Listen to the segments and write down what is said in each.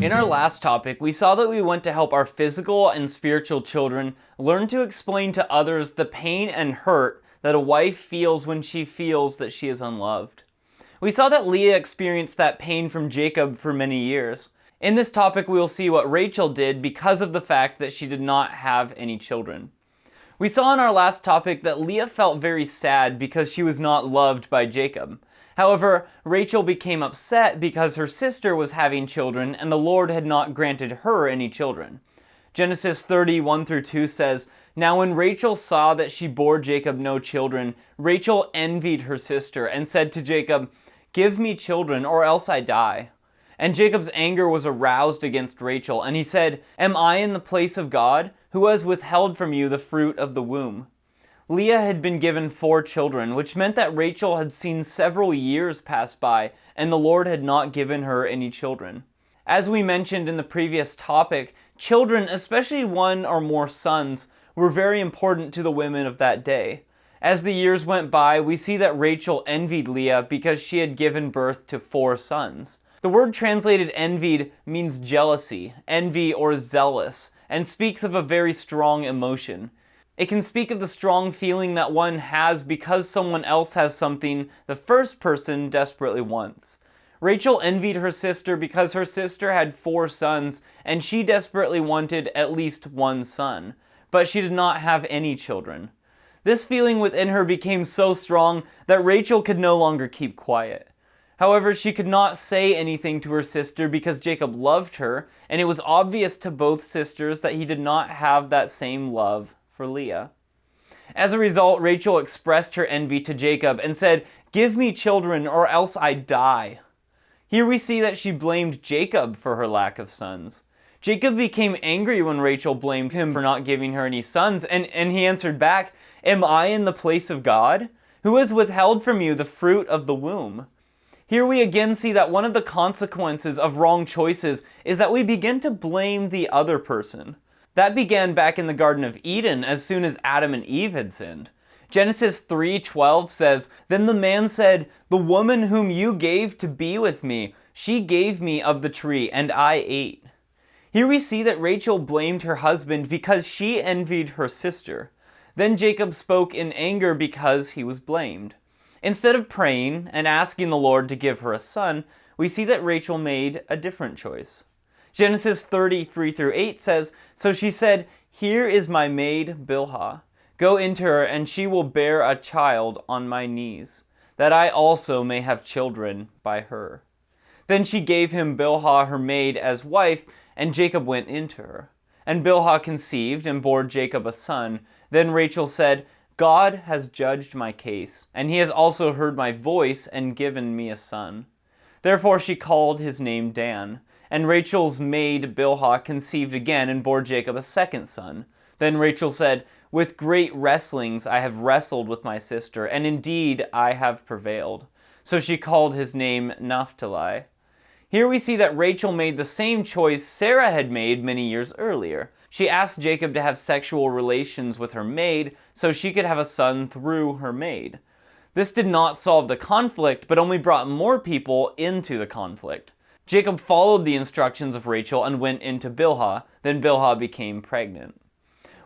In our last topic, we saw that we want to help our physical and spiritual children learn to explain to others the pain and hurt that a wife feels when she feels that she is unloved. We saw that Leah experienced that pain from Jacob for many years. In this topic, we will see what Rachel did because of the fact that she did not have any children. We saw in our last topic that Leah felt very sad because she was not loved by Jacob. However, Rachel became upset because her sister was having children and the Lord had not granted her any children. Genesis 30:1-2 says, "Now when Rachel saw that she bore Jacob no children, Rachel envied her sister and said to Jacob, 'Give me children, or else I die.' And Jacob's anger was aroused against Rachel, and he said, 'Am I in the place of God, who has withheld from you the fruit of the womb?'" Leah had been given 4 children, which meant that Rachel had seen several years pass by, and the Lord had not given her any children. As we mentioned in the previous topic, children, especially one or more sons, were very important to the women of that day. As the years went by, we see that Rachel envied Leah because she had given birth to 4 sons. The word translated envied means jealousy, envy, or zealous, and speaks of a very strong emotion. It can speak of the strong feeling that one has because someone else has something the first person desperately wants. Rachel envied her sister because her sister had 4 sons and she desperately wanted at least one son, but she did not have any children. This feeling within her became so strong that Rachel could no longer keep quiet. However, she could not say anything to her sister because Jacob loved her, and it was obvious to both sisters that he did not have that same love for Leah. As a result, Rachel expressed her envy to Jacob and said, "Give me children or else I die." Here we see that she blamed Jacob for her lack of sons. Jacob became angry when Rachel blamed him for not giving her any sons, and he answered back, "Am I in the place of God, who has withheld from you the fruit of the womb?" Here we again see that one of the consequences of wrong choices is that we begin to blame the other person. That began back in the Garden of Eden as soon as Adam and Eve had sinned. Genesis 3:12 says, "Then the man said, 'The woman whom you gave to be with me, she gave me of the tree, and I ate.'" Here we see that Rachel blamed her husband because she envied her sister. Then Jacob spoke in anger because he was blamed. Instead of praying and asking the Lord to give her a son, we see that Rachel made a different choice. Genesis 30:3-8 says, "So she said, 'Here is my maid Bilhah. Go into her, and she will bear a child on my knees, that I also may have children by her.' Then she gave him Bilhah her maid as wife, and Jacob went into her. And Bilhah conceived and bore Jacob a son. Then Rachel said, 'God has judged my case, and he has also heard my voice and given me a son.' Therefore she called his name Dan. And Rachel's maid Bilhah conceived again and bore Jacob a second son. Then Rachel said, 'With great wrestlings I have wrestled with my sister, and indeed I have prevailed.' So she called his name Naphtali." Here we see that Rachel made the same choice Sarah had made many years earlier. She asked Jacob to have sexual relations with her maid so she could have a son through her maid. This did not solve the conflict, but only brought more people into the conflict. Jacob followed the instructions of Rachel and went into Bilhah. Then Bilhah became pregnant.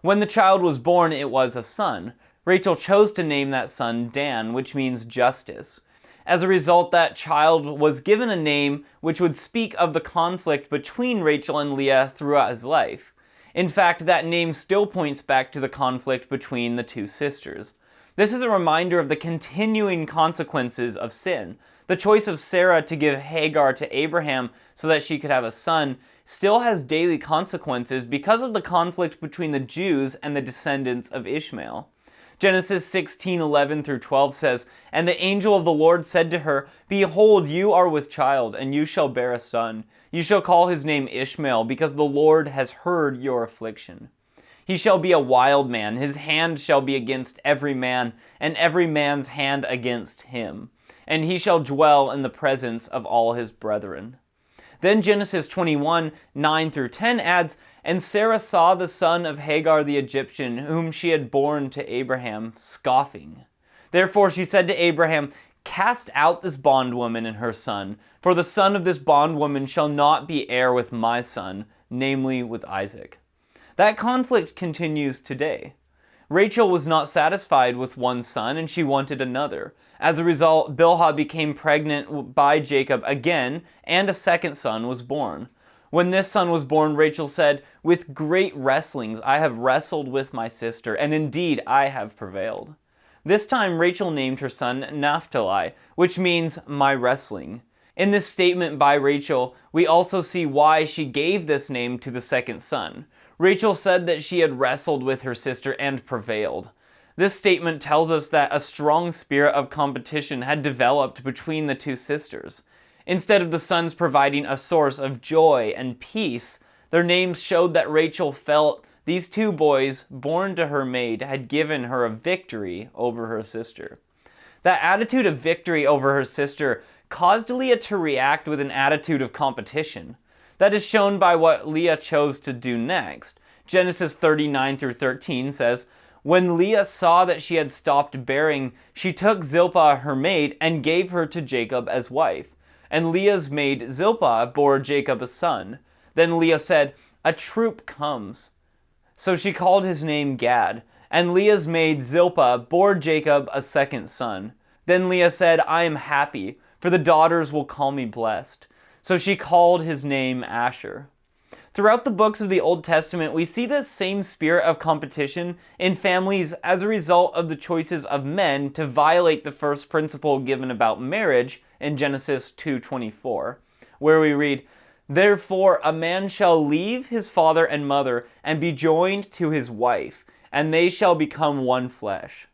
When the child was born, it was a son. Rachel chose to name that son Dan, which means justice. As a result, that child was given a name which would speak of the conflict between Rachel and Leah throughout his life. In fact, that name still points back to the conflict between the 2 sisters. This is a reminder of the continuing consequences of sin. The choice of Sarah to give Hagar to Abraham so that she could have a son still has daily consequences because of the conflict between the Jews and the descendants of Ishmael. Genesis 16:11-12 says, "And the angel of the Lord said to her, 'Behold, you are with child, and you shall bear a son. You shall call his name Ishmael, because the Lord has heard your affliction. He shall be a wild man, his hand shall be against every man, and every man's hand against him. And he shall dwell in the presence of all his brethren.'" Then Genesis 21:9-10 adds, "And Sarah saw the son of Hagar the Egyptian, whom she had borne to Abraham, scoffing. Therefore she said to Abraham, "Cast out this bondwoman and her son, for the son of this bondwoman shall not be heir with my son, namely with Isaac." That conflict continues today. Rachel was not satisfied with one son and she wanted another. As a result, Bilhah became pregnant by Jacob again, and a second son was born. When this son was born, Rachel said, "With great wrestlings I have wrestled with my sister, and indeed I have prevailed." This time Rachel named her son Naphtali, which means "my wrestling." In this statement by Rachel, we also see why she gave this name to the second son. Rachel said that she had wrestled with her sister and prevailed. This statement tells us that a strong spirit of competition had developed between the two sisters. Instead of the sons providing a source of joy and peace, their names showed that Rachel felt these two boys, born to her maid, had given her a victory over her sister. That attitude of victory over her sister caused Leah to react with an attitude of competition. That is shown by what Leah chose to do next. Genesis 39-13 says, "When Leah saw that she had stopped bearing, she took Zilpah her maid and gave her to Jacob as wife. And Leah's maid Zilpah bore Jacob a son. Then Leah said, 'A troop comes.' So she called his name Gad. And Leah's maid Zilpah bore Jacob a second son. Then Leah said, 'I am happy, for the daughters will call me blessed.' So she called his name Asher." Throughout the books of the Old Testament, we see this same spirit of competition in families as a result of the choices of men to violate the first principle given about marriage in Genesis 2:24, where we read, "Therefore a man shall leave his father and mother and be joined to his wife, and they shall become one flesh."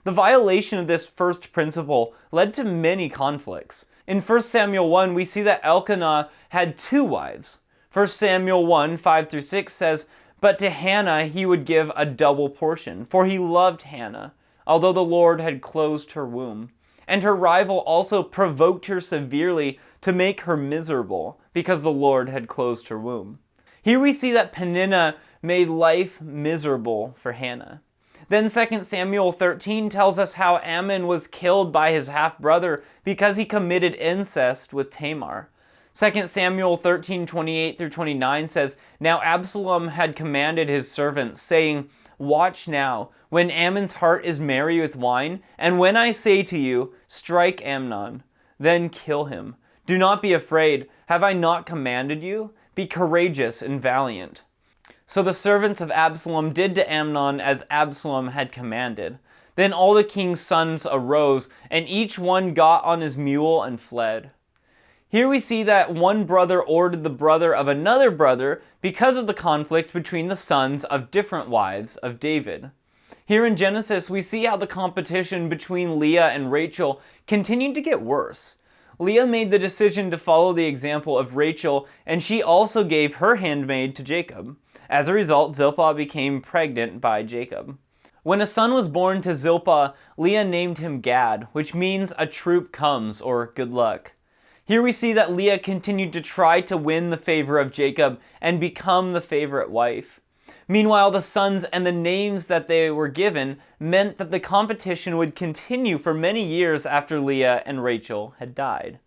The violation of this first principle led to many conflicts. In 1 Samuel 1, we see that Elkanah had two wives. 1 Samuel 1, 5-6 says, "But to Hannah he would give a double portion, for he loved Hannah, although the Lord had closed her womb. And her rival also provoked her severely to make her miserable, because the Lord had closed her womb." Here we see that Peninnah made life miserable for Hannah. Then 2 Samuel 13 tells us how Ammon was killed by his half-brother because he committed incest with Tamar. 2 Samuel 13:28-29 says, "Now Absalom had commanded his servants, saying, 'Watch now, when Ammon's heart is merry with wine, and when I say to you, strike Amnon, then kill him. Do not be afraid. Have I not commanded you? Be courageous and valiant.' So the servants of Absalom did to Amnon as Absalom had commanded. Then all the king's sons arose, and each one got on his mule and fled." Here we see that one brother ordered the brother of another brother because of the conflict between the sons of different wives of David. Here in Genesis, we see how the competition between Leah and Rachel continued to get worse. Leah made the decision to follow the example of Rachel, and she also gave her handmaid to Jacob. As a result, Zilpah became pregnant by Jacob. When a son was born to Zilpah, Leah named him Gad, which means "a troop comes," or good luck. Here we see that Leah continued to try to win the favor of Jacob and become the favorite wife. Meanwhile, the sons and the names that they were given meant that the competition would continue for many years after Leah and Rachel had died.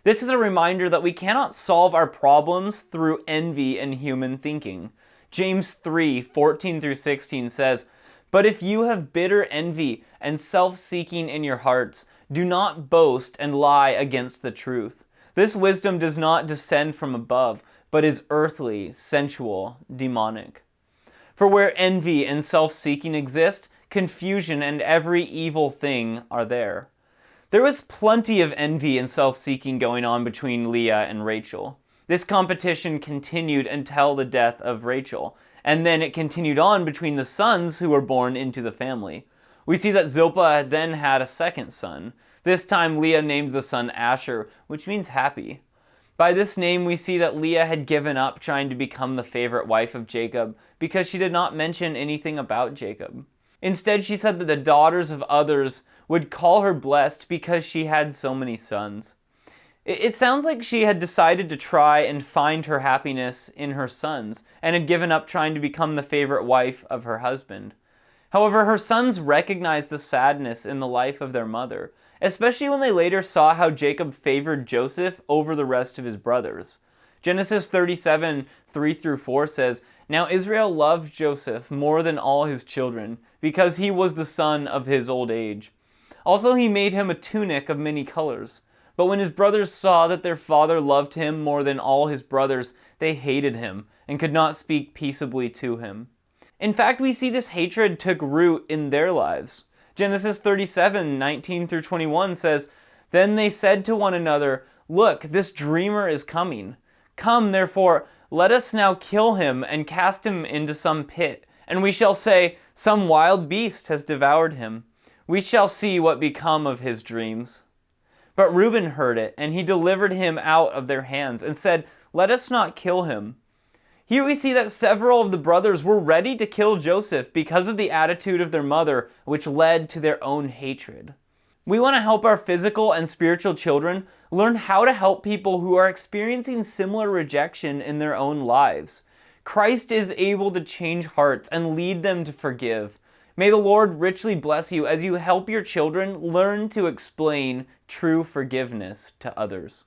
This is a reminder that we cannot solve our problems through envy and human thinking. James 3:14-16 says, "But if you have bitter envy and self-seeking in your hearts, do not boast and lie against the truth. This wisdom does not descend from above, but is earthly, sensual, demonic." For where envy and self-seeking exist, confusion and every evil thing are there. There was plenty of envy and self-seeking going on between Leah and Rachel. This competition continued until the death of Rachel, and then it continued on between the sons who were born into the family. We see that Zilpah then had a second son. This time Leah named the son Asher, which means happy. By this name we see that Leah had given up trying to become the favorite wife of Jacob because she did not mention anything about Jacob. Instead, she said that the daughters of others would call her blessed because she had so many sons. It sounds like she had decided to try and find her happiness in her sons and had given up trying to become the favorite wife of her husband. However, her sons recognized the sadness in the life of their mother, especially when they later saw how Jacob favored Joseph over the rest of his brothers. Genesis 37, 3-4 says, "Now Israel loved Joseph more than all his children, because he was the son of his old age. Also he made him a tunic of many colors. But when his brothers saw that their father loved him more than all his brothers, they hated him, and could not speak peaceably to him." In fact, we see this hatred took root in their lives. Genesis 37, 19-21 says, "Then they said to one another, 'Look, this dreamer is coming. Come, therefore, let us now kill him and cast him into some pit, and we shall say, some wild beast has devoured him. We shall see what become of his dreams.' But Reuben heard it, and he delivered him out of their hands, and said, 'Let us not kill him.'" Here we see that several of the brothers were ready to kill Joseph because of the attitude of their mother, which led to their own hatred. We want to help our physical and spiritual children learn how to help people who are experiencing similar rejection in their own lives. Christ is able to change hearts and lead them to forgive. May the Lord richly bless you as you help your children learn to explain true forgiveness to others.